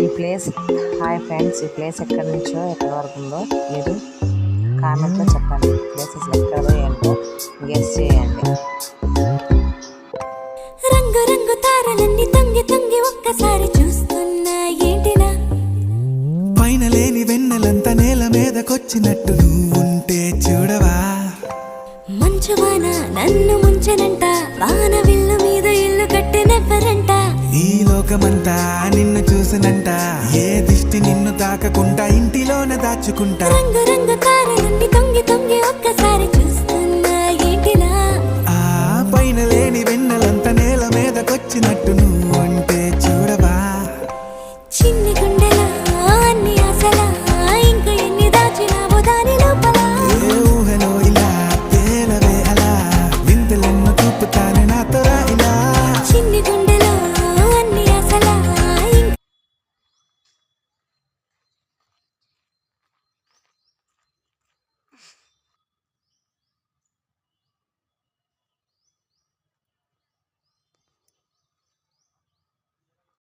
ఈ place hi friends, ఈ place ఎక్కడి నుంచో ఎక్కడి వరకు ఉందో మీరు కామెంట్లో చెప్పండి. ప్లేస్ అసలు ఎక్కడో ఏంటో గెస్ చేయండి. రంగు రంగు తారలన్నీ తొంగి తొంగి ఒక్కసారి చూస్తున్నా ఏంటినా, పైన లేని వెన్నెలంతా నేల మీదకొచ్చినట్టు నువ్వుంటే చూడవా. మంచువాన నన్ను ముంచనంట, వాన విల్లు మీద ఇల్లు కట్టినెవ్వరంట. ఈ లోకమంతా నిన్ను చూసినంట, ఏ దిష్టి నిన్ను తాకకుండా ఇంటిలోనే దాచుకుంటా. రంగు రంగు